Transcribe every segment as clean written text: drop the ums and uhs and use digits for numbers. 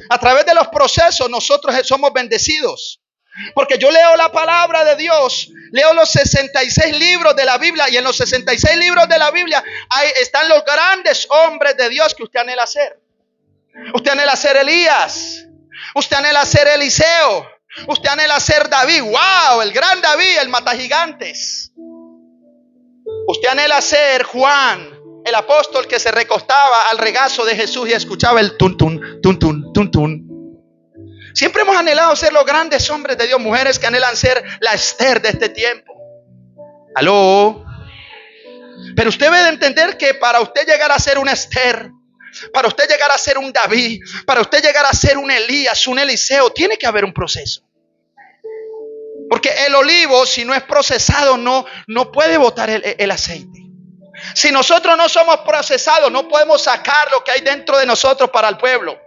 A través de los procesos nosotros somos bendecidos. Porque yo leo la palabra de Dios, leo los 66 libros de la Biblia, y en los 66 libros de la Biblia están los grandes hombres de Dios que usted anhela ser. Usted anhela ser Elías, usted anhela ser Eliseo, usted anhela ser David. ¡Wow! El gran David, el matagigantes. Usted anhela ser Juan, el apóstol que se recostaba al regazo de Jesús y escuchaba el tun tun, tun tun, tun tun. Siempre hemos anhelado ser los grandes hombres de Dios, mujeres que anhelan ser la Esther de este tiempo. ¿Aló? Pero usted debe de entender que para usted llegar a ser una Esther, para usted llegar a ser un David, para usted llegar a ser un Elías, un Eliseo, tiene que haber un proceso. Porque el olivo, si no es procesado, no puede botar el aceite. Si nosotros no somos procesados, no podemos sacar lo que hay dentro de nosotros para el pueblo.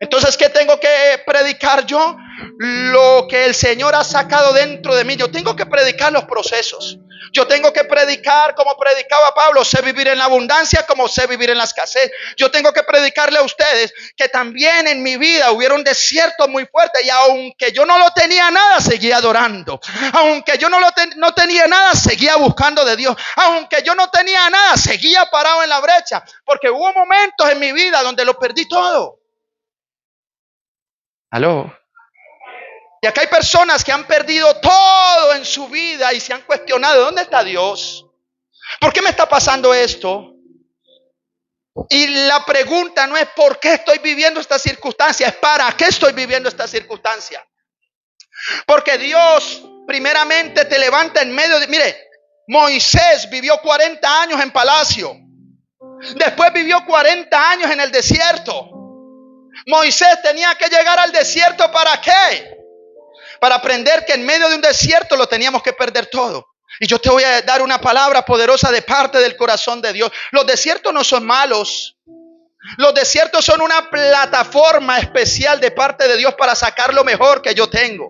Entonces, ¿qué tengo que predicar yo? Lo que el Señor ha sacado dentro de mí. Yo tengo que predicar los procesos. Yo tengo que predicar como predicaba Pablo. Sé vivir en la abundancia como sé vivir en la escasez. Yo tengo que predicarle a ustedes que también en mi vida hubieron desiertos muy fuertes. Y aunque yo no lo tenía nada, seguía adorando. Aunque yo no tenía nada, seguía buscando de Dios. Aunque yo no tenía nada, seguía parado en la brecha. Porque hubo momentos en mi vida donde lo perdí todo. ¿Aló? Y acá hay personas que han perdido todo en su vida y se han cuestionado, ¿dónde está Dios? ¿Por qué me está pasando esto? Y la pregunta no es ¿por qué estoy viviendo esta circunstancia? Es ¿para qué estoy viviendo esta circunstancia? Porque Dios primeramente te levanta en medio de... Mire, Moisés vivió 40 años en palacio. Después vivió 40 años en el desierto. Moisés tenía que llegar al desierto, ¿para qué? Para aprender que en medio de un desierto lo teníamos que perder todo. Y yo te voy a dar una palabra poderosa de parte del corazón de Dios. Los desiertos no son malos. Los desiertos son una plataforma especial de parte de Dios para sacar lo mejor que yo tengo.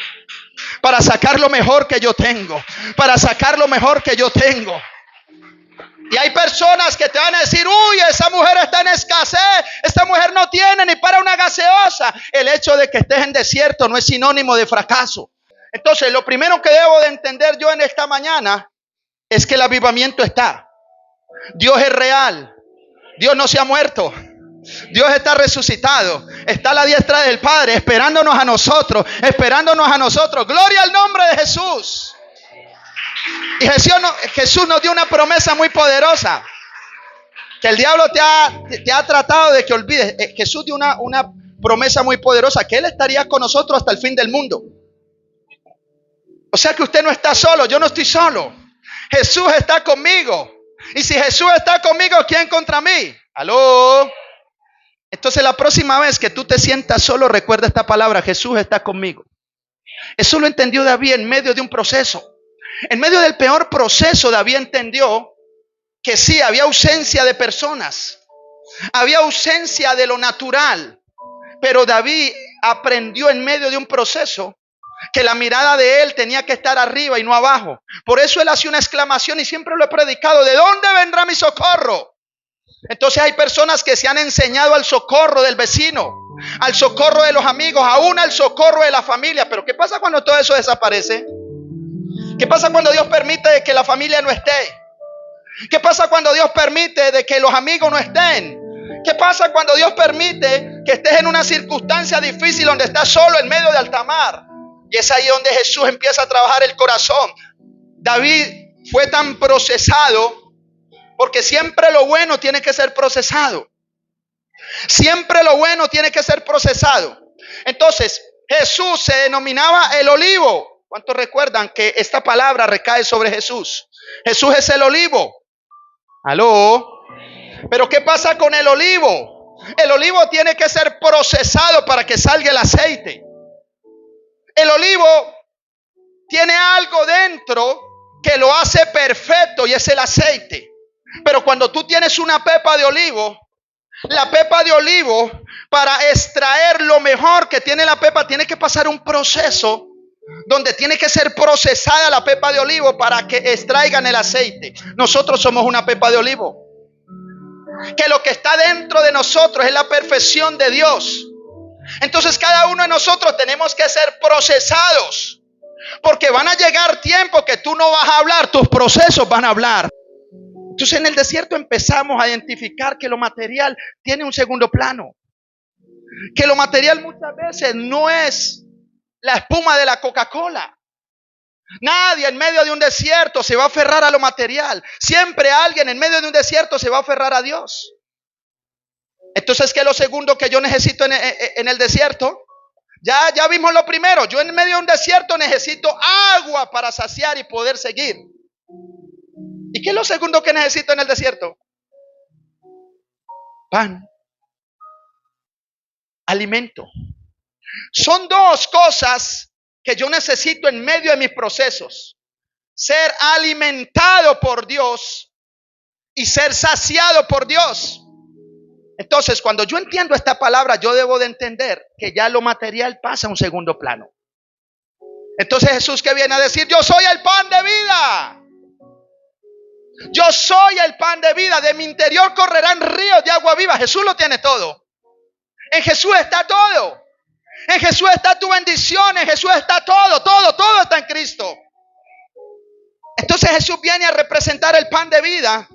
Para sacar lo mejor que yo tengo. Para sacar lo mejor que yo tengo. Y hay personas que te van a decir, uy, esa mujer está en escasez, esta mujer no tiene ni para una gaseosa. El hecho de que estés en desierto no es sinónimo de fracaso. Entonces, lo primero que debo de entender yo en esta mañana es que el avivamiento está. Dios es real. Dios no se ha muerto. Dios está resucitado. Está a la diestra del Padre, esperándonos a nosotros, esperándonos a nosotros. Gloria al nombre de Jesús. Y Jesús nos dio una promesa muy poderosa que el diablo te ha tratado de que olvides. Jesús dio una promesa muy poderosa, que Él estaría con nosotros hasta el fin del mundo. O sea que usted no está solo, yo no estoy solo. Jesús está conmigo. Y si Jesús está conmigo, ¿quién contra mí? ¿Aló? Entonces la próxima vez que tú te sientas solo, recuerda esta palabra: Jesús está conmigo. Eso lo entendió David en medio de un proceso. En medio del peor proceso, David entendió que sí, había ausencia de personas, había ausencia de lo natural, pero David aprendió en medio de un proceso que la mirada de él tenía que estar arriba y no abajo. Por eso él hacía una exclamación, y siempre lo he predicado: ¿de dónde vendrá mi socorro? Entonces hay personas que se han enseñado al socorro del vecino, al socorro de los amigos, aún al socorro de la familia. Pero ¿qué pasa cuando todo eso desaparece? ¿Qué pasa cuando Dios permite que la familia no esté? ¿Qué pasa cuando Dios permite de que los amigos no estén? ¿Qué pasa cuando Dios permite que estés en una circunstancia difícil donde estás solo en medio de alta mar? Y es ahí donde Jesús empieza a trabajar el corazón. David fue tan procesado porque siempre lo bueno tiene que ser procesado. Siempre lo bueno tiene que ser procesado. Entonces, Jesús se denominaba el olivo. ¿Cuántos recuerdan que esta palabra recae sobre Jesús? Jesús es el olivo. ¿Aló? Pero ¿qué pasa con el olivo? El olivo tiene que ser procesado para que salga el aceite. El olivo tiene algo dentro que lo hace perfecto, y es el aceite. Pero cuando tú tienes una pepa de olivo, la pepa de olivo, para extraer lo mejor que tiene la pepa, tiene que pasar un proceso donde tiene que ser procesada la pepa de olivo para que extraigan el aceite. Nosotros somos una pepa de olivo. Que lo que está dentro de nosotros es la perfección de Dios. Entonces cada uno de nosotros tenemos que ser procesados, porque van a llegar tiempos que tú no vas a hablar, tus procesos van a hablar. Entonces en el desierto empezamos a identificar que lo material tiene un segundo plano, que lo material muchas veces no es la espuma de la Coca-Cola. Nadie en medio de un desierto se va a aferrar a lo material. Siempre alguien en medio de un desierto se va a aferrar a Dios. Entonces, ¿qué es lo segundo que yo necesito en el desierto? Ya vimos lo primero. Yo en medio de un desierto necesito agua para saciar y poder seguir. ¿Y qué es lo segundo que necesito en el desierto? Pan. Alimento. Son dos cosas que yo necesito en medio de mis procesos: ser alimentado por Dios y ser saciado por Dios. Entonces, cuando yo entiendo esta palabra, yo debo de entender que ya lo material pasa a un segundo plano. Entonces Jesús, ¿qué viene a decir? Yo soy el pan de vida. Yo soy el pan de vida. De mi interior correrán ríos de agua viva. Jesús lo tiene todo. En Jesús está todo. En Jesús está tu bendición. En Jesús está todo está en Cristo. Entonces Jesús viene a representar el pan de vida.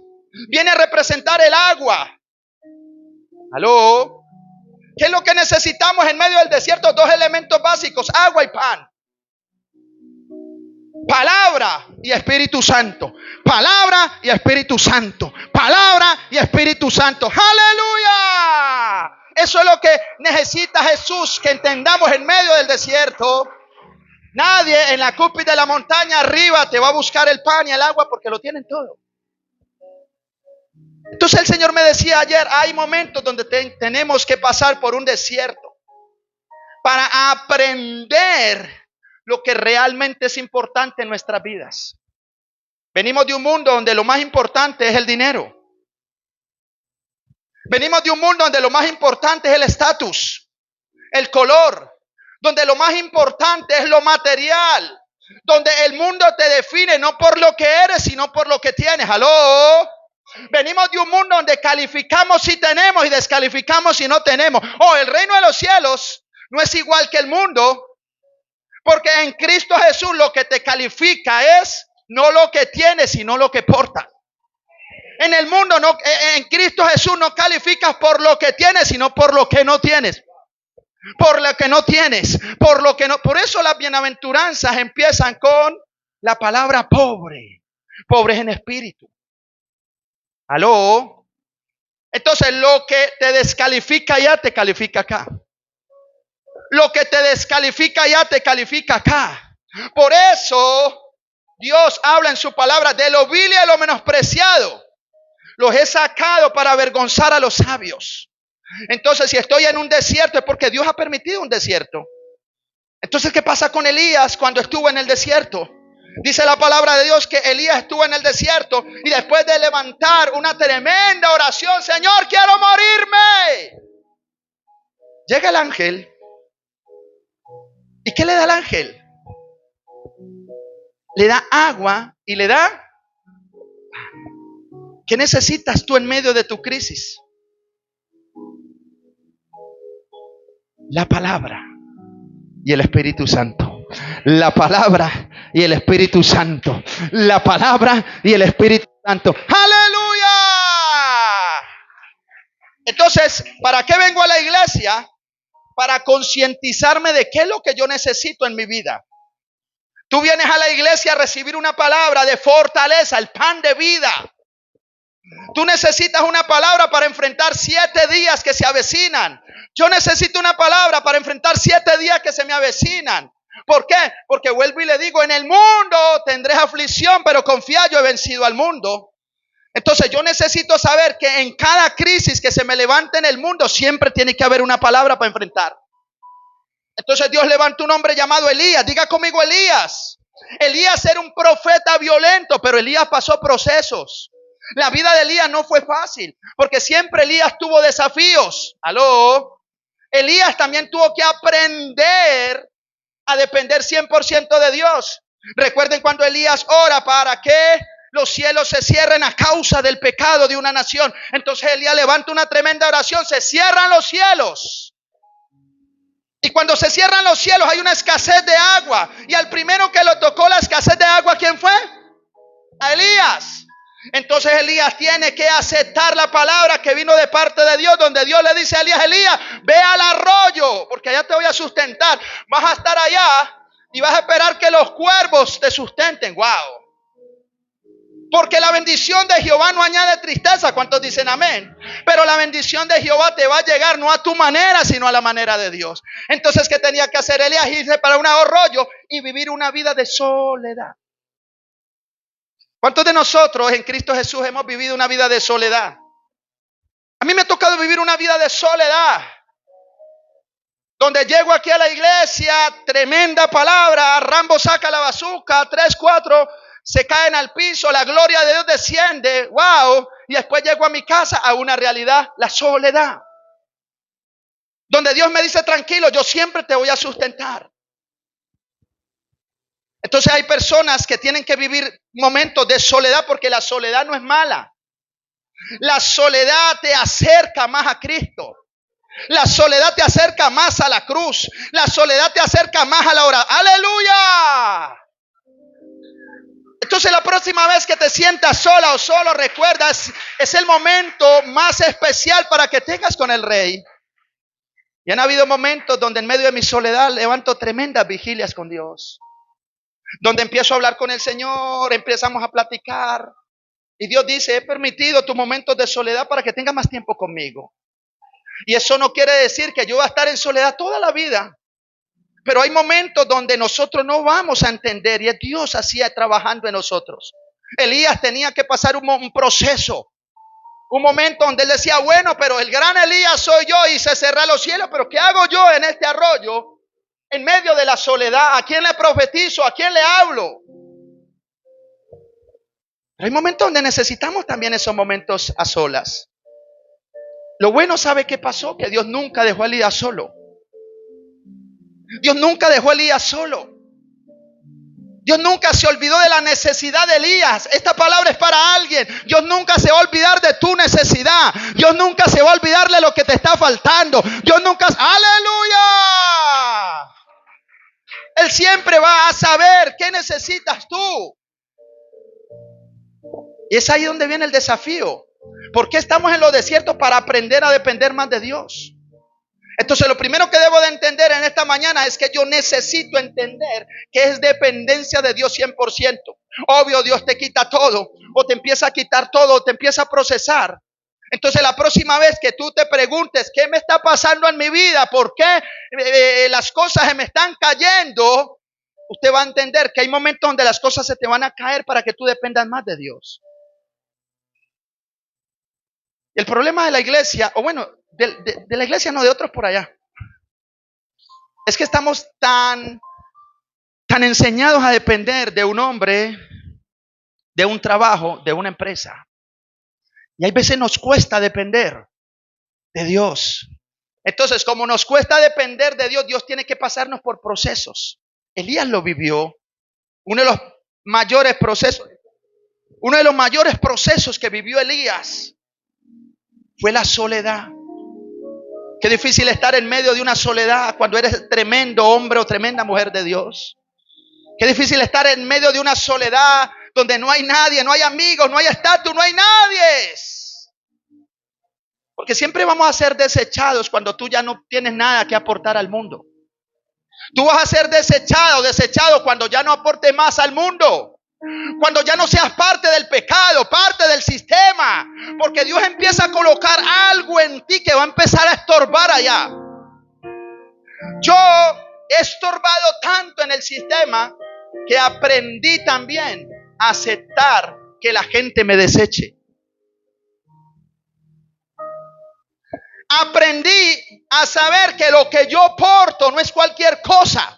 Viene a representar el agua. ¿Aló? ¿Qué es lo que necesitamos en medio del desierto? Dos elementos básicos: agua y pan. Palabra y Espíritu Santo. Palabra y Espíritu Santo. Palabra y Espíritu Santo. ¡Aleluya! Eso es lo que necesita Jesús, que entendamos en medio del desierto. Nadie en la cúspide de la montaña arriba te va a buscar el pan y el agua, porque lo tienen todo. Entonces el Señor me decía ayer, hay momentos donde tenemos que pasar por un desierto para aprender lo que realmente es importante en nuestras vidas. Venimos de un mundo donde lo más importante es el dinero. Venimos de un mundo donde lo más importante es el estatus, el color, donde lo más importante es lo material, donde el mundo te define no por lo que eres, sino por lo que tienes. ¿Aló? Venimos de un mundo donde calificamos si tenemos y descalificamos si no tenemos. El reino de los cielos no es igual que el mundo, porque en Cristo Jesús lo que te califica es no lo que tienes, sino lo que portas. En el mundo, no, en Cristo Jesús no calificas por lo que tienes, sino por lo que no tienes. Por lo que no tienes, por lo que no. Por eso las bienaventuranzas empiezan con la palabra pobre. Pobres en espíritu. ¿Aló? Entonces lo que te descalifica allá te califica acá. Lo que te descalifica allá te califica acá. Por eso Dios habla en su palabra: de lo vil y de lo menospreciado los he sacado para avergonzar a los sabios. Entonces, si estoy en un desierto es porque Dios ha permitido un desierto. Entonces, ¿qué pasa con Elías cuando estuvo en el desierto? Dice la palabra de Dios que Elías estuvo en el desierto y después de levantar una tremenda oración: Señor, quiero morirme, llega el ángel. ¿Y qué le da el ángel? Le da agua y le da. ¿Qué necesitas tú en medio de tu crisis? La palabra y el Espíritu Santo. La palabra y el Espíritu Santo. La palabra y el Espíritu Santo. ¡Aleluya! Entonces, ¿para qué vengo a la iglesia? Para concientizarme de qué es lo que yo necesito en mi vida. Tú vienes a la iglesia a recibir una palabra de fortaleza, el pan de vida. Tú necesitas una palabra para enfrentar 7 días que se avecinan. Yo necesito una palabra para enfrentar 7 días que se me avecinan. ¿Por qué? Porque vuelvo y le digo: en el mundo tendréis aflicción, pero confía, yo he vencido al mundo. Entonces yo necesito saber que en cada crisis que se me levante en el mundo siempre tiene que haber una palabra para enfrentar. Entonces Dios levanta un hombre llamado Elías. Diga conmigo: Elías. Elías era un profeta violento, pero Elías pasó procesos. La vida de Elías no fue fácil, porque siempre Elías tuvo desafíos. ¿Aló? Elías también tuvo que aprender a depender 100% de Dios. Recuerden cuando Elías ora para que los cielos se cierren a causa del pecado de una nación. Entonces Elías levanta una tremenda oración: se cierran los cielos. cuando se cierran los cielos hay una escasez de agua. Y al primero que lo tocó la escasez de agua, ¿quién fue? A Elías. Entonces Elías tiene que aceptar la palabra que vino de parte de Dios, donde Dios le dice a Elías: Elías, ve al arroyo, porque allá te voy a sustentar. Vas a estar allá y vas a esperar que los cuervos te sustenten. Wow. Porque la bendición de Jehová no añade tristeza. ¿Cuántos dicen amén? Pero la bendición de Jehová te va a llegar no a tu manera, sino a la manera de Dios. Entonces, ¿qué tenía que hacer Elías? Irse para un arroyo y vivir una vida de soledad. ¿Cuántos de nosotros en Cristo Jesús hemos vivido una vida de soledad? A mí me ha tocado vivir una vida de soledad. Donde llego aquí a la iglesia, tremenda palabra, Rambo saca la bazuca, 3, 4... se caen al piso, la gloria de Dios desciende, wow, y después llego a mi casa a una realidad, la soledad. Donde Dios me dice: tranquilo, yo siempre te voy a sustentar. Entonces hay personas que tienen que vivir momentos de soledad, porque la soledad no es mala. La soledad te acerca más a Cristo. La soledad te acerca más a la cruz. La soledad te acerca más a la oración. ¡Aleluya! Entonces la próxima vez que te sientas sola o solo, recuerda, es el momento más especial para que tengas con el Rey. Y han habido momentos donde en medio de mi soledad levanto tremendas vigilias con Dios. Donde empiezo a hablar con el Señor, empezamos a platicar. Y Dios dice: he permitido tus momentos de soledad para que tengas más tiempo conmigo. Y eso no quiere decir que yo voy a estar en soledad toda la vida. Pero hay momentos donde nosotros no vamos a entender, y es Dios así trabajando en nosotros. Elías tenía que pasar un proceso, un momento donde él decía: bueno, pero el gran Elías soy yo, y se cerraron los cielos, pero ¿qué hago yo en este arroyo, en medio de la soledad? ¿A quién le profetizo? ¿A quién le hablo? Pero hay momentos donde necesitamos también esos momentos a solas. Lo bueno, ¿sabe qué pasó? Que Dios nunca dejó a Elías solo. Dios nunca dejó a Elías solo. Dios nunca se olvidó de la necesidad de Elías. Esta palabra es para alguien. Dios nunca se va a olvidar de tu necesidad. Dios nunca se va a olvidar de lo que te está faltando. Dios nunca... ¡Aleluya! Él siempre va a saber qué necesitas tú. Y es ahí donde viene el desafío. ¿Por qué estamos en los desiertos? Para aprender a depender más de Dios. Entonces lo primero que debo de entender en esta mañana es que yo necesito entender que es dependencia de Dios 100%. Obvio, Dios te quita todo, o te empieza a quitar todo, o te empieza a procesar. Entonces la próxima vez que tú te preguntes: ¿qué me está pasando en mi vida? ¿Por qué las cosas se me están cayendo? Usted va a entender que hay momentos donde las cosas se te van a caer para que tú dependas más de Dios. El problema de la iglesia, o bueno, de la iglesia no, de otros por allá, es que estamos tan enseñados a depender de un hombre, de un trabajo, de una empresa. Y hay veces nos cuesta depender de Dios. Entonces, como nos cuesta depender de Dios, Dios tiene que pasarnos por procesos. Elías lo vivió. Uno de los mayores procesos que vivió Elías fue la soledad. Qué difícil estar en medio de una soledad cuando eres tremendo hombre o tremenda mujer de Dios. Qué difícil estar en medio de una soledad donde no hay nadie, no hay amigos, no hay estatus, no hay nadie. Porque siempre vamos a ser desechados cuando tú ya no tienes nada que aportar al mundo. Tú vas a ser desechado cuando ya no aportes más al mundo. Cuando ya no seas parte del pecado, parte del sistema. Porque Dios empieza a colocar algo en ti que va a empezar a estorbar allá. Yo he estorbado tanto en el sistema que aprendí también a aceptar que la gente me deseche. Aprendí a saber que lo que yo porto no es cualquier cosa.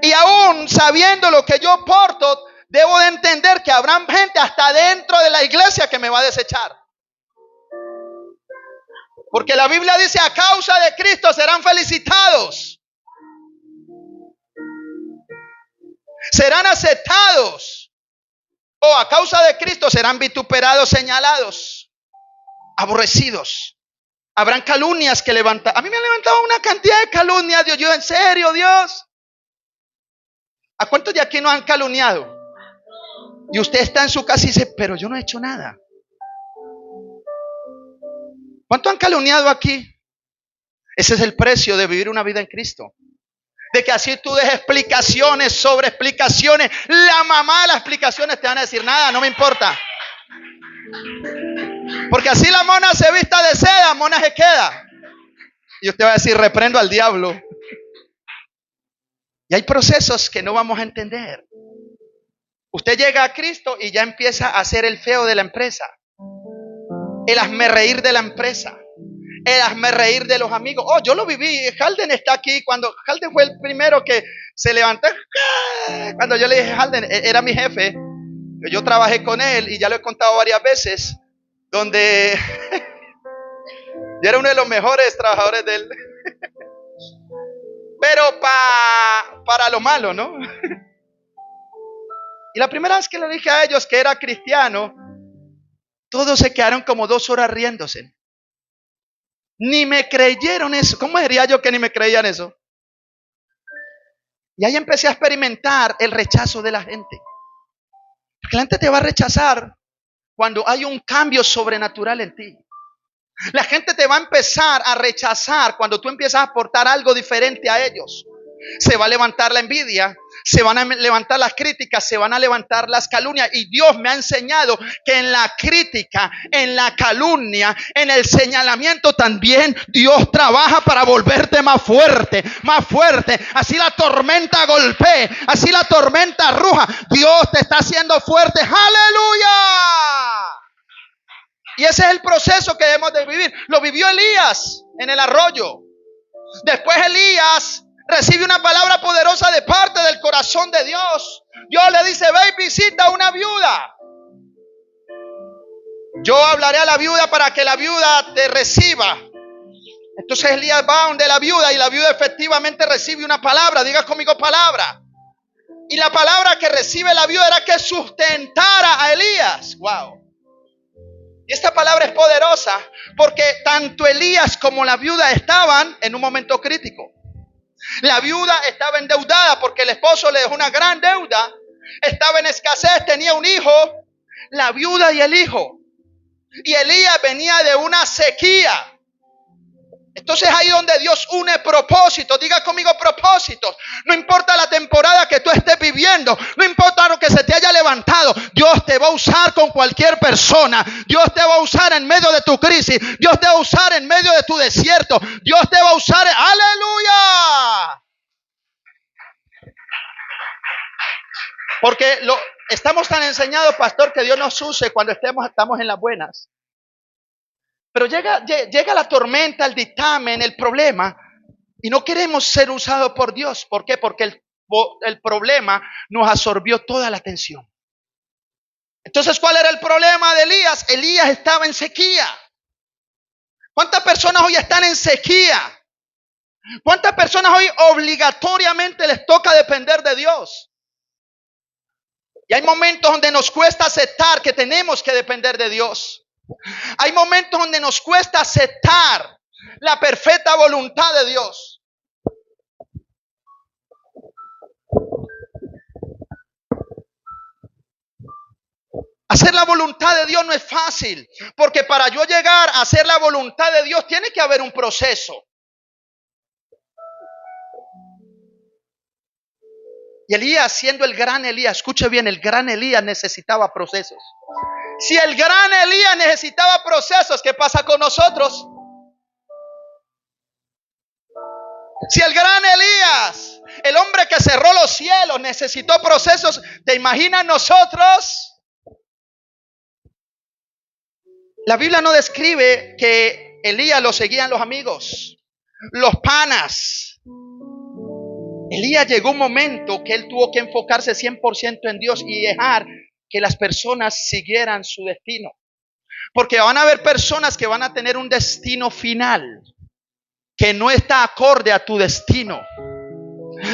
Y aún sabiendo lo que yo porto, debo de entender que habrá gente hasta dentro de la iglesia que me va a desechar. Porque la Biblia dice: a causa de Cristo serán felicitados, serán aceptados, o a causa de Cristo serán vituperados, señalados, aborrecidos. Habrán calumnias que levantar. A mí me han levantado una cantidad de me calumnia Dios? Yo, ¿en serio, Dios? ¿A cuántos de aquí no han calumniado? Y usted está en su casa y dice, pero yo no he hecho nada. ¿Cuántos han calumniado aquí? Ese es el precio de vivir una vida en Cristo. De que así tú des explicaciones sobre explicaciones. La mamá de las explicaciones te van a decir, nada, no me importa. Porque así la mona se vista de seda, mona se queda. Y usted va a decir, reprendo al diablo. Y hay procesos que no vamos a entender. Usted llega a Cristo y ya empieza a ser el feo de la empresa. El hazmerreír de la empresa. El hazmerreír de los amigos. Oh, yo lo viví. Halden está aquí. Cuando Halden fue el primero que se levantó. Cuando yo le dije, Halden, era mi jefe. Yo trabajé con él y ya lo he contado varias veces. Donde yo era uno de los mejores trabajadores de él. Pero para lo malo, ¿no? Y la primera vez que le dije a ellos que era cristiano, todos se quedaron como 2 horas riéndose. Ni me creyeron eso. ¿Cómo diría yo que ni me creían eso? Y ahí empecé a experimentar el rechazo de la gente. Porque la gente te va a rechazar cuando hay un cambio sobrenatural en ti. La gente te va a empezar a rechazar cuando tú empiezas a aportar algo diferente a ellos. Se va a levantar la envidia, se van a levantar las críticas, se van a levantar las calumnias. Y Dios me ha enseñado que en la crítica, en la calumnia, en el señalamiento también Dios trabaja para volverte más fuerte, más fuerte. Así la tormenta golpee, así la tormenta ruja. Dios te está haciendo fuerte. ¡Aleluya! Y ese es el proceso que debemos de vivir. Lo vivió Elías en el arroyo. Después Elías recibe una palabra poderosa de parte del corazón de Dios. Dios le dice, ve y visita a una viuda. Yo hablaré a la viuda para que la viuda te reciba. Entonces Elías va donde la viuda y la viuda efectivamente recibe una palabra. Diga conmigo palabra. Y la palabra que recibe la viuda era que sustentara a Elías. Wow. Y esta palabra es poderosa porque tanto Elías como la viuda estaban en un momento crítico. La viuda estaba endeudada porque el esposo le dejó una gran deuda. Estaba en escasez, tenía un hijo, la viuda y el hijo. Y Elías venía de una sequía. Entonces ahí donde Dios une propósitos. Diga conmigo propósitos. No importa la temporada que tú estés viviendo. No importa lo que se te haya levantado. Dios te va a usar con cualquier persona. Dios te va a usar en medio de tu crisis. Dios te va a usar en medio de tu desierto. Dios te va a usar. ¡Aleluya! Porque estamos tan enseñados, pastor, que Dios nos use cuando estamos en las buenas. Pero llega la tormenta, el dictamen, el problema, y no queremos ser usados por Dios. ¿Por qué? Porque el problema nos absorbió toda la atención. Entonces, ¿cuál era el problema de Elías? Elías estaba en sequía. ¿Cuántas personas hoy están en sequía? ¿Cuántas personas hoy obligatoriamente les toca depender de Dios? Y hay momentos donde nos cuesta aceptar que tenemos que depender de Dios. Hay momentos donde nos cuesta aceptar la perfecta voluntad de Dios. Hacer la voluntad de Dios no es fácil, porque para yo llegar a hacer la voluntad de Dios tiene que haber un proceso. Y Elías, siendo el gran Elías, escuche bien, el gran Elías necesitaba procesos. Si el gran Elías necesitaba procesos, ¿qué pasa con nosotros? Si el gran Elías, el hombre que cerró los cielos, necesitó procesos, ¿te imaginas nosotros? La Biblia no describe que Elías lo seguían los amigos, los panas. Elías llegó un momento que él tuvo que enfocarse 100% en Dios y dejar que las personas siguieran su destino. Porque van a haber personas que van a tener un destino final que no está acorde a tu destino.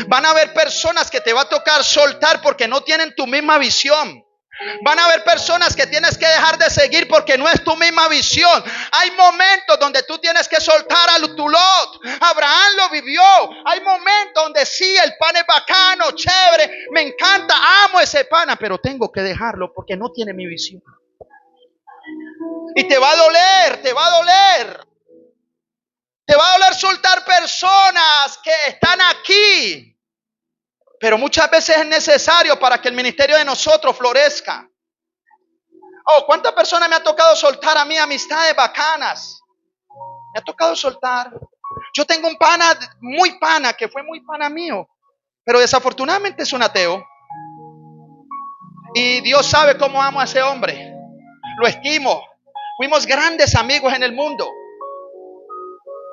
Van a haber personas que te va a tocar soltar porque no tienen tu misma visión. Van a haber personas que tienes que dejar de seguir porque no es tu misma visión. Hay momentos donde tú tienes que soltar a tu Lot. Abraham lo vivió. Hay momentos donde sí, el pan es bacano, chévere, me encanta, amo ese pana, pero tengo que dejarlo porque no tiene mi visión. Y te va a doler, te va a doler. Te va a doler soltar personas que están aquí. Pero muchas veces es necesario para que el ministerio de nosotros florezca. Oh, ¿cuántas personas me ha tocado soltar a mí? Amistades bacanas. Me ha tocado soltar. Yo tengo un pana, muy pana, que fue muy pana mío. Pero desafortunadamente es un ateo. Y Dios sabe cómo amo a ese hombre. Lo estimo. Fuimos grandes amigos en el mundo.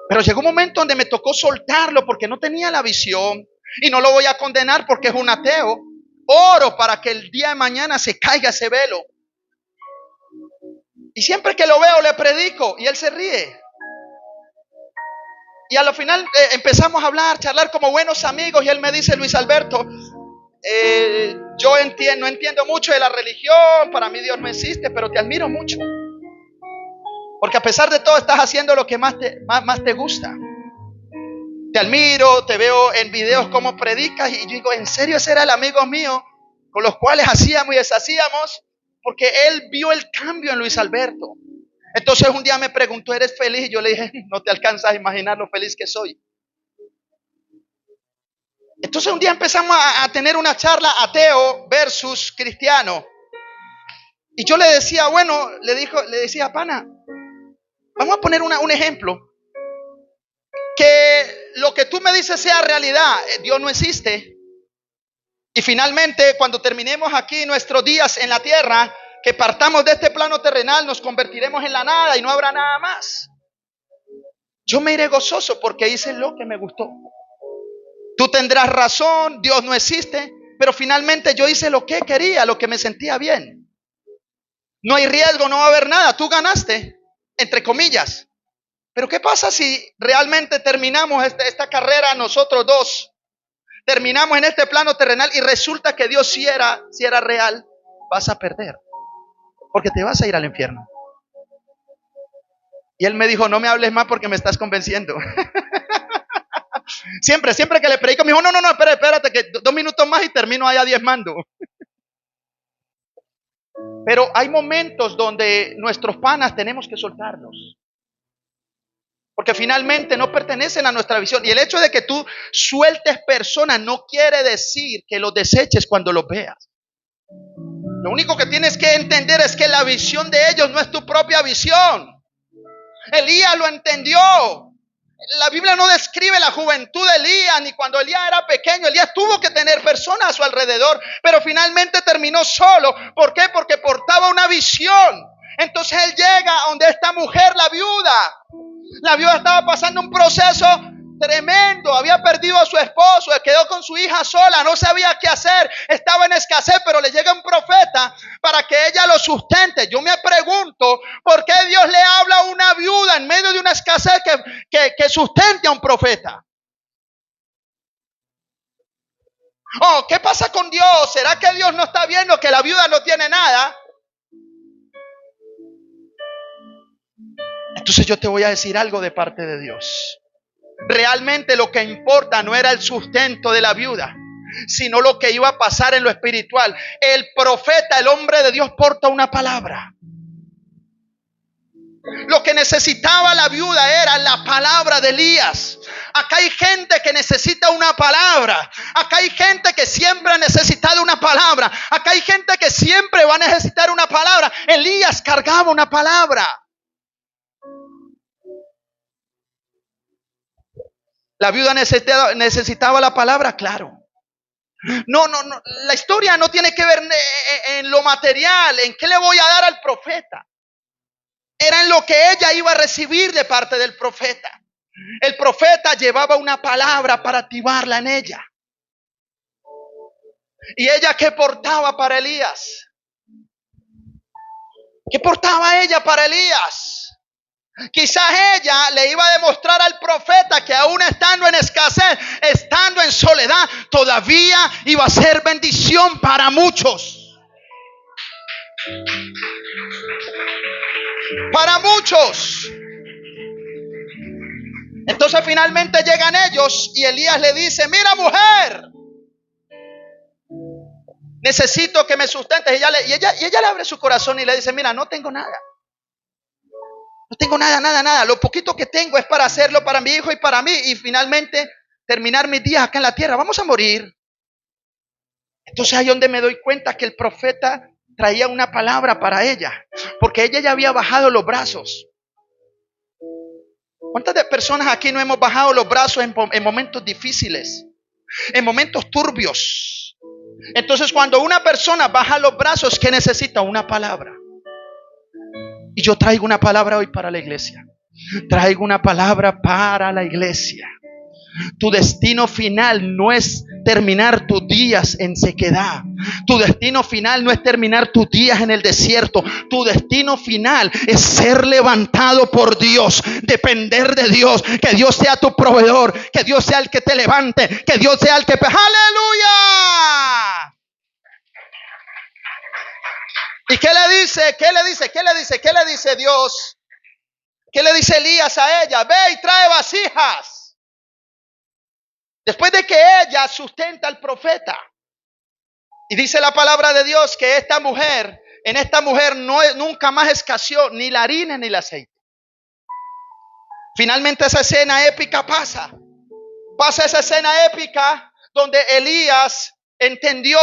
Pero llegó un momento donde me tocó soltarlo porque no tenía la visión. Y no lo voy a condenar porque es un ateo. Oro para que el día de mañana se caiga ese velo. Y siempre que lo veo le predico y él se ríe. Y al final empezamos a hablar, charlar como buenos amigos. Y él me dice: Luis Alberto, yo no entiendo mucho de la religión. Para mí Dios no existe, pero te admiro mucho. Porque a pesar de todo estás haciendo lo que más te gusta. Te admiro, te veo en videos cómo predicas y yo digo, ¿en serio ese era el amigo mío con los cuales hacíamos y deshacíamos? Porque él vio el cambio en Luis Alberto. Entonces un día me preguntó, ¿eres feliz? Y yo le dije, no te alcanzas a imaginar lo feliz que soy. Entonces un día empezamos a tener una charla ateo versus cristiano. Y yo le decía, le decía, pana, vamos a poner un ejemplo. Que lo que tú me dices sea realidad. Dios no existe. Y finalmente, cuando terminemos aquí nuestros días en la tierra, que partamos de este plano terrenal, nos convertiremos en la nada y no habrá nada más. Yo me iré gozoso porque hice lo que me gustó. Tú tendrás razón, Dios no existe, pero finalmente yo hice lo que quería, lo que me sentía bien. No hay riesgo, no va a haber nada. Tú ganaste, entre comillas. Pero ¿qué pasa si realmente terminamos esta carrera nosotros dos? Terminamos en este plano terrenal y resulta que Dios sí era real. Vas a perder. Porque te vas a ir al infierno. Y él me dijo, no me hables más porque me estás convenciendo. Siempre que le predico me dijo, no, espérate que 2 minutos más y termino allá diezmando. Pero hay momentos donde nuestros panas tenemos que soltarlos. Porque finalmente no pertenecen a nuestra visión. Y el hecho de que tú sueltes personas no quiere decir que los deseches cuando los veas. Lo único que tienes que entender es que la visión de ellos no es tu propia visión. Elías lo entendió. La Biblia no describe la juventud de Elías, ni cuando Elías era pequeño. Elías tuvo que tener personas a su alrededor, pero finalmente terminó solo. ¿Por qué? Porque portaba una visión. Entonces él llega a donde esta mujer, la viuda. La viuda estaba pasando un proceso tremendo. Había perdido a su esposo, quedó con su hija sola, no sabía qué hacer, estaba en escasez, pero le llega un profeta para que ella lo sustente. Yo me pregunto, ¿por qué Dios le habla a una viuda en medio de una escasez que sustente a un profeta? Oh, ¿qué pasa con Dios? ¿Será que Dios no está viendo que la viuda no tiene nada? Entonces yo te voy a decir algo de parte de Dios. Realmente lo que importa no era el sustento de la viuda, sino lo que iba a pasar en lo espiritual. El profeta, el hombre de Dios, porta una palabra. Lo que necesitaba la viuda era la palabra de Elías. Acá hay gente que necesita una palabra. Acá hay gente que siempre ha necesitado una palabra. Acá hay gente que siempre va a necesitar una palabra. Elías cargaba una palabra. La viuda necesitaba la palabra, claro. No, la historia no tiene que ver en lo material, en qué le voy a dar al profeta. Era en lo que ella iba a recibir de parte del profeta. El profeta llevaba una palabra para activarla en ella. ¿Y ella qué portaba para Elías? ¿Qué portaba ella para Elías? Quizás ella le iba a demostrar al profeta que aún estando en escasez, estando en soledad, todavía iba a ser bendición para muchos. Para muchos. Entonces finalmente llegan ellos y Elías le dice: mira, mujer, necesito que me sustentes. Y ella le abre su corazón y le dice: mira, no tengo nada. No tengo nada. Lo poquito que tengo es para hacerlo para mi hijo y para mí. Y finalmente terminar mis días acá en la tierra. Vamos a morir. Entonces ahí donde me doy cuenta que el profeta traía una palabra para ella. Porque ella ya había bajado los brazos. ¿Cuántas de personas aquí no hemos bajado los brazos en momentos difíciles? En momentos turbios. Entonces cuando una persona baja los brazos, ¿qué necesita? Una palabra. Y yo traigo una palabra hoy para la iglesia. Traigo una palabra para la iglesia. Tu destino final no es terminar tus días en sequedad. Tu destino final no es terminar tus días en el desierto. Tu destino final es ser levantado por Dios, depender de Dios, que Dios sea tu proveedor, que Dios sea el que te levante, que Dios sea el que... ¡Aleluya! ¿Y qué le dice? ¿Qué le dice Dios? ¿Qué le dice Elías a ella? Ve y trae vasijas. Después de que ella sustenta al profeta. Y dice la palabra de Dios que en esta mujer nunca más escaseó ni la harina ni el aceite. Finalmente esa escena épica pasa. Pasa esa escena épica donde Elías entendió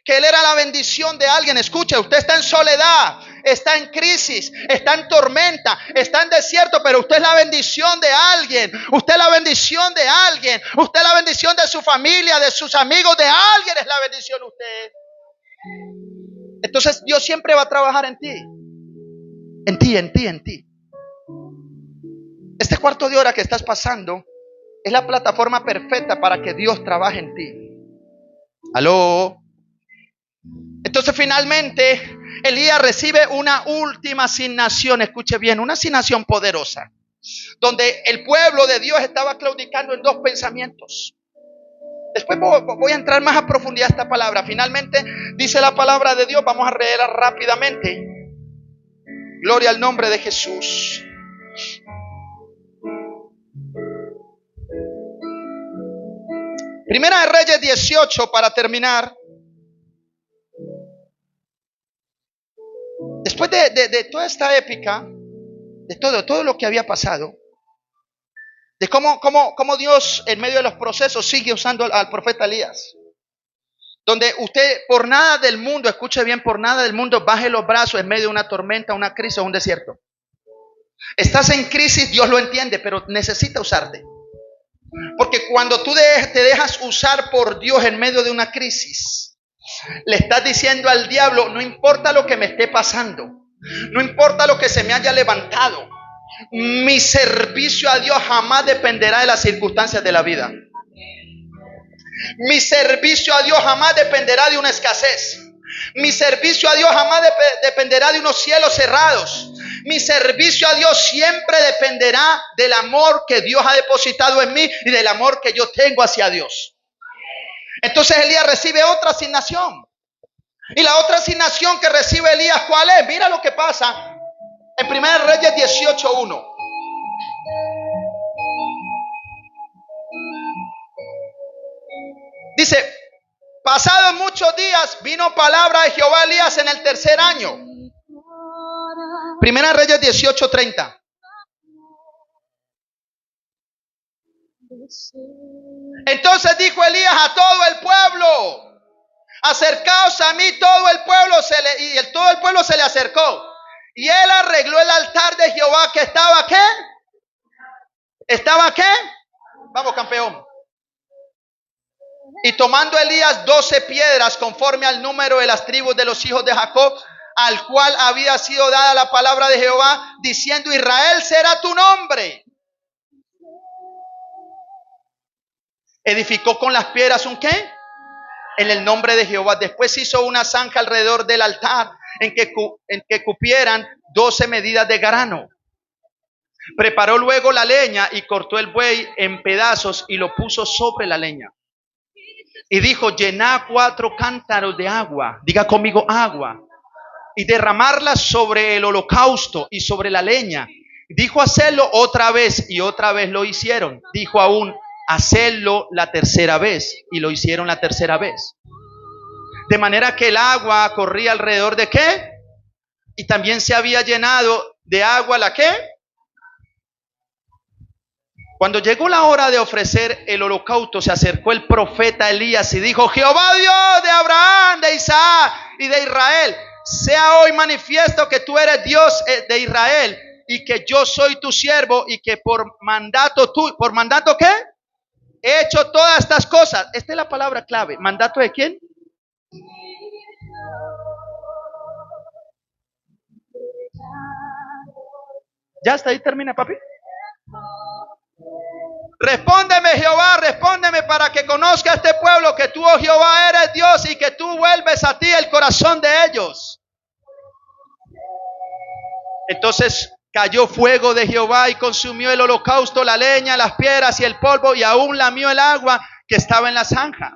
que él era la bendición de alguien. Escuche, usted está en soledad, está en crisis, está en tormenta, está en desierto, pero usted es la bendición de alguien. Usted es la bendición de alguien. Usted es la bendición de su familia, de sus amigos, de alguien es la bendición usted. Entonces Dios siempre va a trabajar en ti. En ti. Este cuarto de hora que estás pasando es la plataforma perfecta para que Dios trabaje en ti. ¿Aló? Entonces finalmente Elías recibe una última asignación. Escuche bien, una asignación poderosa, donde el pueblo de Dios estaba claudicando en dos pensamientos. Después voy a entrar más a profundidad a esta palabra. Finalmente dice la palabra de Dios. Vamos a leerla rápidamente. Gloria al nombre de Jesús. Primera de Reyes 18 para terminar. Después de toda esta épica, de todo lo que había pasado, de cómo Dios en medio de los procesos sigue usando al profeta Elías, donde usted por nada del mundo, escuche bien, por nada del mundo baje los brazos en medio de una tormenta, una crisis o un desierto. Estás en crisis, Dios lo entiende, pero necesita usarte. Porque cuando tú te dejas usar por Dios en medio de una crisis, le estás diciendo al diablo: no importa lo que me esté pasando, no importa lo que se me haya levantado, mi servicio a Dios jamás dependerá de las circunstancias de la vida. Mi servicio a Dios jamás dependerá de una escasez. Mi servicio a Dios jamás dependerá de unos cielos cerrados. Mi servicio a Dios siempre dependerá del amor que Dios ha depositado en mí y del amor que yo tengo hacia Dios. Entonces Elías recibe otra asignación. Y la otra asignación que recibe Elías, ¿cuál es? Mira lo que pasa en 1 Reyes 18:1. Dice: pasados muchos días vino palabra de Jehová a Elías en el tercer año. 1 Reyes 18:30. Entonces dijo Elías a todo el pueblo: acercaos a mí. Todo el pueblo se le acercó. Y él arregló el altar de Jehová que estaba ¿qué? ¿Estaba qué? Vamos, campeón. Y tomando Elías 12 piedras conforme al número de las tribus de los hijos de Jacob, al cual había sido dada la palabra de Jehová, diciendo: Israel será tu nombre. Edificó con las piedras ¿un qué? En el nombre de Jehová. Después hizo una zanja alrededor del altar en que cupieran 12 medidas de grano. Preparó luego la leña y cortó el buey en pedazos y lo puso sobre la leña. Y dijo: llenad 4 cántaros de agua. Diga conmigo: agua. y derramarla sobre el holocausto y sobre la leña. Dijo hacerlo otra vez y otra vez lo hicieron. Dijo aún hacerlo la tercera vez y lo hicieron la tercera vez. De manera que el agua corría alrededor de ¿qué? Y también se había llenado de agua la ¿qué? Cuando llegó la hora de ofrecer el holocausto, se acercó el profeta Elías y dijo: Jehová Dios de Abraham, de Isaac y de Israel, sea hoy manifiesto que tú eres Dios de Israel y que yo soy tu siervo y que por mandato ¿por mandato qué? He hecho todas estas cosas. Esta es la palabra clave. ¿Mandato de quién? ¿Ya hasta ahí termina, papi? Respóndeme, Jehová, respóndeme para que conozca este pueblo que tú, oh Jehová, eres Dios y que tú vuelves a ti el corazón de ellos. Entonces cayó fuego de Jehová y consumió el holocausto, la leña, las piedras y el polvo, y aún lamió el agua que estaba en la zanja.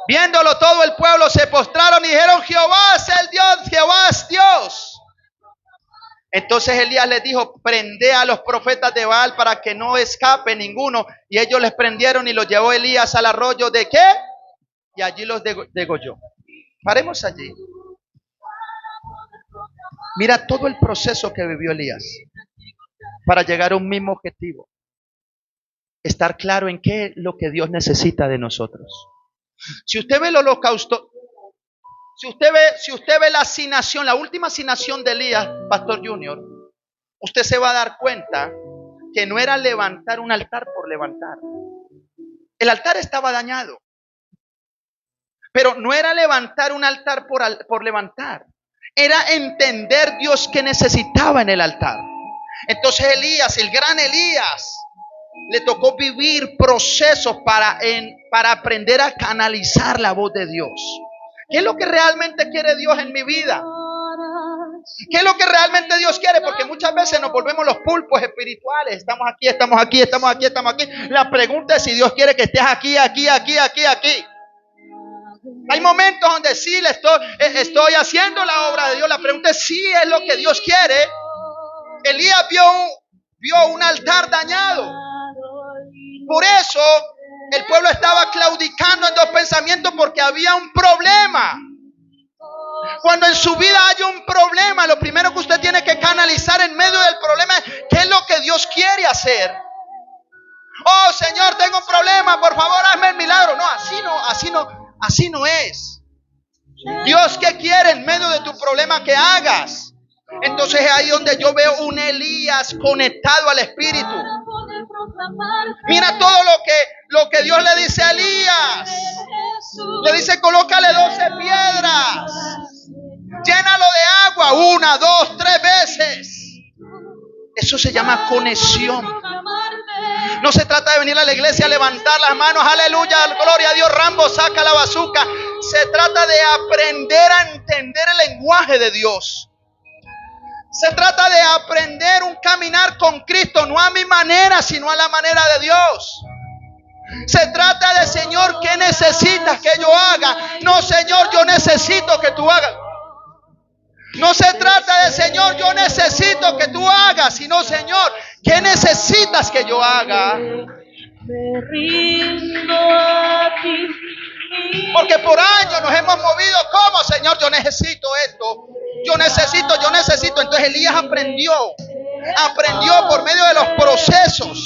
Viéndolo todo el pueblo se postraron y dijeron: Jehová es el Dios, Jehová es Dios. Entonces Elías les dijo: prende a los profetas de Baal para que no escape ninguno. Y ellos les prendieron y los llevó Elías al arroyo de ¿qué? Y allí los degolló. Paremos allí. Mira todo el proceso que vivió Elías para llegar a un mismo objetivo. Estar claro en qué es lo que Dios necesita de nosotros. Si usted ve el holocausto, si usted ve la asignación, la última asignación de Elías, Pastor Junior, usted se va a dar cuenta que no era levantar un altar por levantar. El altar estaba dañado, pero no era levantar un altar por levantar. Era entender Dios que necesitaba en el altar. Entonces Elías, el gran Elías, le tocó vivir procesos para aprender a canalizar la voz de Dios. ¿Qué es lo que realmente quiere Dios en mi vida? ¿Qué es lo que realmente Dios quiere? Porque muchas veces nos volvemos los pulpos espirituales. Estamos aquí, estamos aquí, estamos aquí, estamos aquí. La pregunta es si Dios quiere que estés aquí, aquí, aquí, aquí, aquí. Hay momentos donde sí estoy haciendo la obra de Dios. La pregunta es si es lo que Dios quiere. Elías vio un altar dañado. Por eso el pueblo estaba claudicando en dos pensamientos, porque había un problema. Cuando en su vida hay un problema, lo primero que usted tiene que canalizar en medio del problema es qué es lo que Dios quiere hacer. Oh Señor, tengo un problema, por favor hazme el milagro. No, así no es. Dios, ¿qué quiere en medio de tu problema que hagas? Entonces es ahí donde yo veo un Elías conectado al Espíritu. Mira todo lo que Dios le dice a Elías. Le dice: colócale 12 piedras, llénalo de agua 1, 2, 3 veces. Eso se llama conexión. No se trata de venir a la iglesia a levantar las manos, aleluya, gloria a Dios, Rambo, saca la bazuca. Se trata de aprender a entender el lenguaje de Dios. Se trata de aprender un caminar con Cristo, no a mi manera, sino a la manera de Dios. Se trata de: Señor, ¿qué necesitas que yo haga? No, Señor, yo necesito que tú hagas. No se trata de: Señor, yo necesito que tú hagas, sino: Señor, ¿qué necesitas que yo haga? Me rindo a ti. Porque por años nos hemos movido como: Señor, yo necesito esto. Yo necesito. Entonces Elías aprendió por medio de los procesos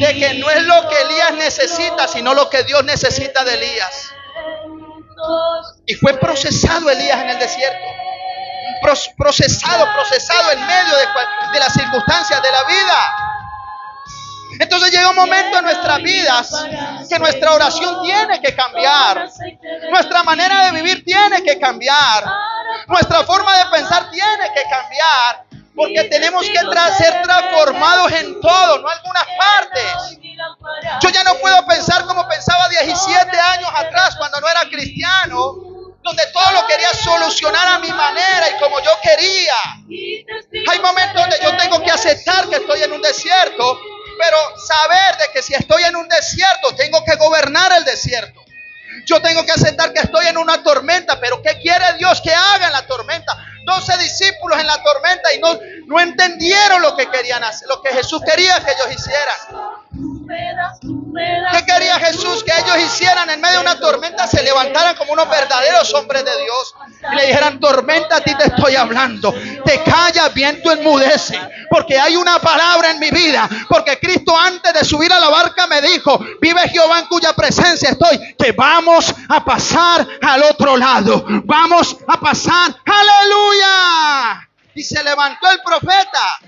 de que no es lo que Elías necesita, sino lo que Dios necesita de Elías. Y fue procesado Elías en el desierto. Procesado en medio de las circunstancias de la vida. Entonces llega un momento en nuestras vidas que nuestra oración tiene que cambiar. Nuestra manera de vivir tiene que cambiar. Nuestra forma de pensar tiene que cambiar. Porque tenemos que ser transformados en todo, no en algunas partes. Yo ya no puedo pensar como pensaba 17 años atrás cuando no era cristiano, donde todo lo quería solucionar a mi manera y como yo quería. Hay momentos donde yo tengo que aceptar que estoy en un desierto, pero saber de que si estoy en un desierto tengo que gobernar el desierto. Yo tengo que aceptar que estoy en una tormenta, pero ¿qué quiere Dios que haga en la tormenta? 12 discípulos en la tormenta y no entendieron lo que querían hacer, lo que Jesús quería que ellos hicieran. ¿Qué quería Jesús que ellos hicieran en medio de una tormenta? Se levantaran como unos verdaderos hombres de Dios y le dijeran: tormenta, a ti te estoy hablando, te callas, viento enmudece, porque hay una palabra en mi vida, porque Cristo antes de subir a la barca me dijo: vive Jehová en cuya presencia estoy, que vamos a pasar al otro lado, vamos a pasar, aleluya. Y se levantó el profeta.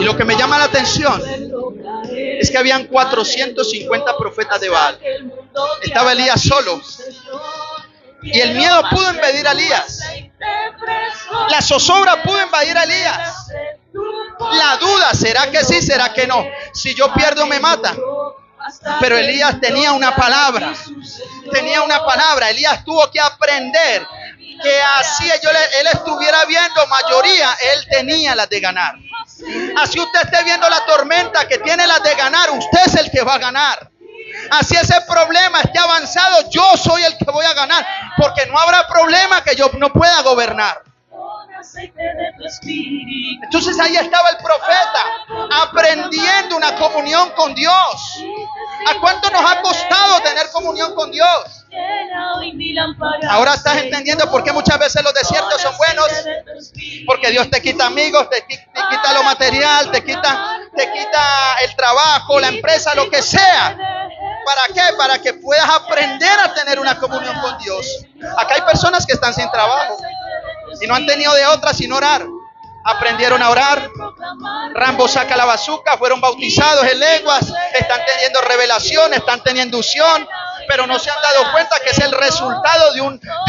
Y lo que me llama la atención es que habían 450 profetas de Baal. Estaba Elías solo. Y el miedo pudo invadir a Elías. La zozobra pudo invadir a Elías. La duda, ¿será que sí? ¿Será que no? Si yo pierdo, me mata. Pero Elías tenía una palabra. Tenía una palabra. Elías tuvo que aprender que así él estuviera viendo mayoría, él tenía las de ganar. Así usted esté viendo la tormenta que tiene las de ganar, usted es el que va a ganar. Así ese problema esté avanzado, yo soy el que voy a ganar, porque no habrá problema que yo no pueda gobernar. Entonces ahí estaba el profeta aprendiendo una comunión con Dios. ¿A cuánto nos ha costado tener comunión con Dios? Ahora estás entendiendo por qué muchas veces los desiertos son buenos. Porque Dios te quita amigos, te quita lo material, te quita el trabajo, la empresa, lo que sea. ¿Para qué? Para que puedas aprender a tener una comunión con Dios. Acá hay personas que están sin trabajo y no han tenido de otra sino orar. Aprendieron a orar. Rambo saca la bazuca, fueron bautizados en lenguas, están teniendo revelación, están teniendo unción, pero no se han dado cuenta que es el resultado de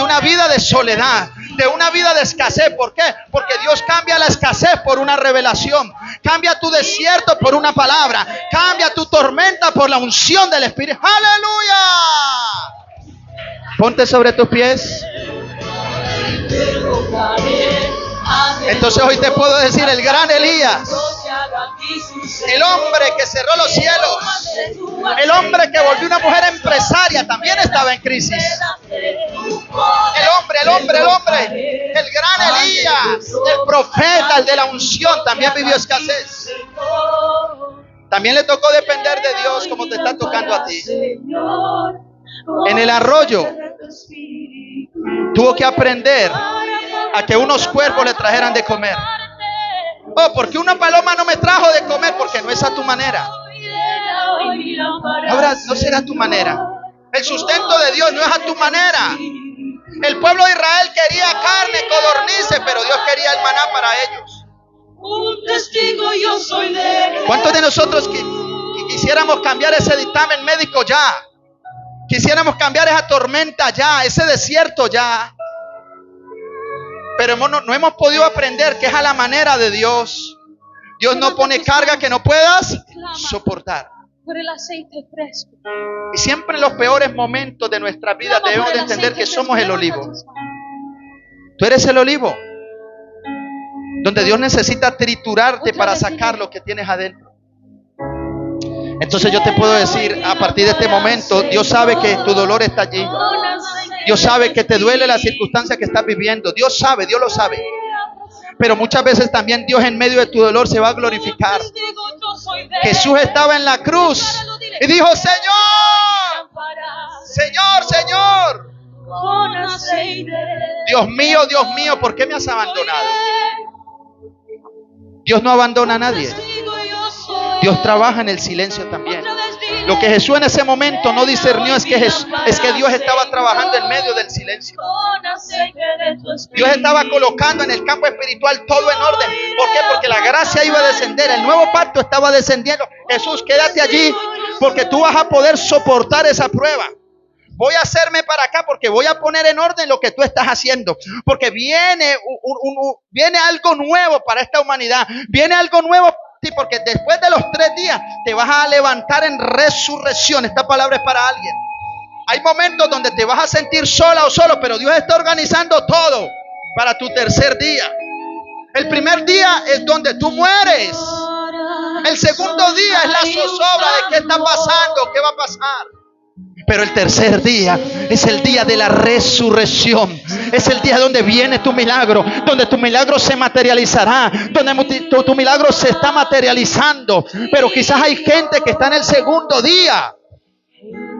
una vida de soledad, de una vida de escasez. ¿Por qué? Porque Dios cambia la escasez por una revelación, cambia tu desierto por una palabra, cambia tu tormenta por la unción del Espíritu. ¡Aleluya! Ponte sobre tus pies. Entonces hoy te puedo decir, el gran Elías, el hombre que cerró los cielos, el hombre que volvió una mujer empresaria, también estaba en crisis. El hombre, el gran Elías, el profeta, el de la unción, también vivió escasez. También le tocó depender de Dios como te está tocando a ti. En el arroyo tuvo que aprender a que unos cuervos le trajeran de comer. Oh, porque una paloma no me trajo de comer, porque no es a tu manera. Ahora no será a tu manera. El sustento de Dios no es a tu manera. El pueblo de Israel quería carne, codornices, pero Dios quería el maná para ellos. ¿Cuántos de nosotros quisiéramos cambiar ese dictamen médico ya? Quisiéramos cambiar esa tormenta ya, ese desierto ya. Pero no hemos podido aprender que es a la manera de Dios. Dios no pone carga que no puedas soportar. Y siempre en los peores momentos de nuestra vida debemos de entender que somos el olivo. Tú eres el olivo, donde Dios necesita triturarte para sacar lo que tienes adentro. Entonces yo te puedo decir, a partir de este momento, Dios sabe que tu dolor está allí. Dios sabe que te duele la circunstancia que estás viviendo. Dios sabe, Dios lo sabe. Pero muchas veces también Dios en medio de tu dolor se va a glorificar. Jesús estaba en la cruz y dijo: Señor, Señor, Señor. Dios mío, ¿por qué me has abandonado? Dios no abandona a nadie. Dios trabaja en el silencio también. Lo que Jesús en ese momento no discernió es que Dios estaba trabajando en medio del silencio. Dios estaba colocando en el campo espiritual todo en orden. ¿Por qué? Porque la gracia iba a descender. El nuevo pacto estaba descendiendo. Jesús, quédate allí, porque tú vas a poder soportar esa prueba. Voy a hacerme para acá porque voy a poner en orden lo que tú estás haciendo. Porque viene algo nuevo para esta humanidad. Viene algo nuevo. Sí, porque después de los 3 días te vas a levantar en resurrección. Esta palabra es para alguien. Hay momentos donde te vas a sentir sola o solo, pero Dios está organizando todo para tu tercer día. El primer día es donde tú mueres. El segundo día es la zozobra de qué está pasando, qué va a pasar. Pero el tercer día es el día de la resurrección. Es el día donde viene tu milagro, donde tu milagro se materializará, donde tu milagro se está materializando. Pero quizás hay gente que está en el segundo día.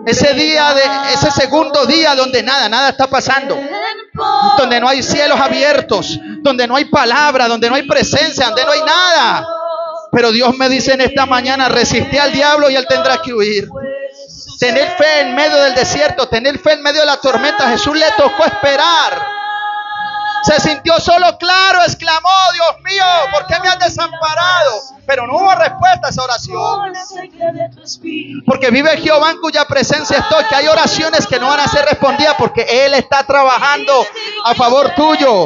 Ese segundo día donde nada está pasando. Donde no hay cielos abiertos, donde no hay palabra, donde no hay presencia, donde no hay nada. Pero Dios me dice en esta mañana, resistí al diablo y él tendrá que huir. Tener fe en medio del desierto, tener fe en medio de la tormenta. Jesús le tocó esperar. Se sintió solo, claro, exclamó: Dios mío, ¿por qué me has desamparado? Pero no hubo respuesta a esa oración. Porque vive Jehová en cuya presencia estoy. Que hay oraciones que no van a ser respondidas porque Él está trabajando a favor tuyo.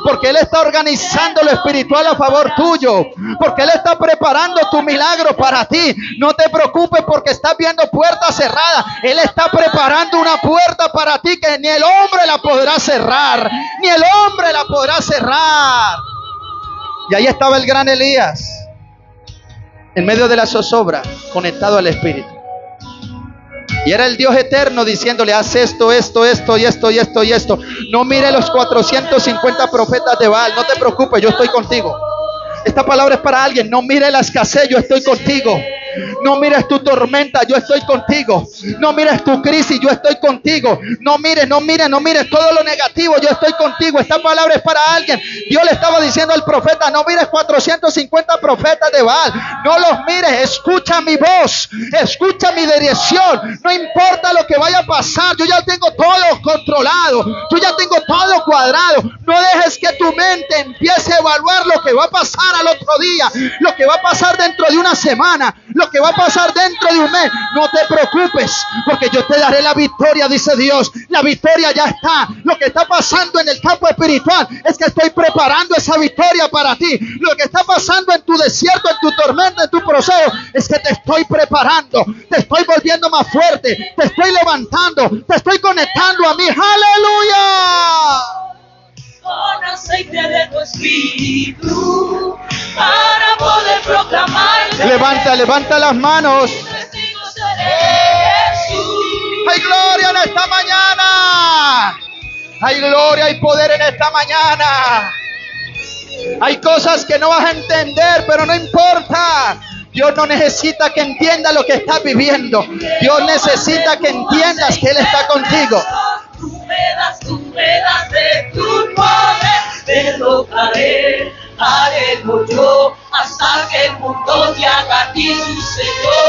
Porque Él está organizando lo espiritual a favor tuyo. Porque Él está preparando tu milagro para ti. No te preocupes porque estás viendo puertas cerradas. Él está preparando una puerta para ti que ni el hombre la podrá cerrar. Ni el hombre la podrá cerrar. Y ahí estaba el gran Elías, en medio de la zozobra, conectado al Espíritu. Y era el Dios eterno diciéndole: haz esto, esto, esto y esto y esto y esto. No mire los 450 profetas de Baal. No te preocupes, yo estoy contigo. Esta palabra es para alguien. No mire la escasez, yo estoy contigo. No mires tu tormenta, yo estoy contigo. No mires tu crisis, yo estoy contigo. No mires todo lo negativo, yo estoy contigo. Esta palabra es para alguien. Dios le estaba diciendo al profeta: no mires 450 profetas de Baal. No los mires, escucha mi voz, escucha mi dirección. No importa lo que vaya a pasar, yo ya tengo todo controlado. Yo ya tengo todo cuadrado. No dejes que tu mente empiece a evaluar lo que va a pasar al otro día, lo que va a pasar dentro de una semana, lo que va a pasar dentro de un mes. No te preocupes, porque yo te daré la victoria, dice Dios. La victoria ya está. Lo que está pasando en el campo espiritual es que estoy preparando esa victoria para ti. Lo que está pasando en tu desierto, en tu tormenta, en tu proceso, es que te estoy preparando. Te estoy volviendo más fuerte. Te estoy levantando. Te estoy conectando a mí. ¡Aleluya! Con aceite de tu espíritu para poder proclamar. Levanta las manos. Hay gloria en esta mañana. Hay gloria y poder en esta mañana. Hay cosas que no vas a entender, pero no importa. Dios no necesita que entiendas lo que estás viviendo. Dios necesita que entiendas que Él está contigo. Tú me das de tu poder, te tocaré, haré yo hasta que el mundo te haga a ti, Señor.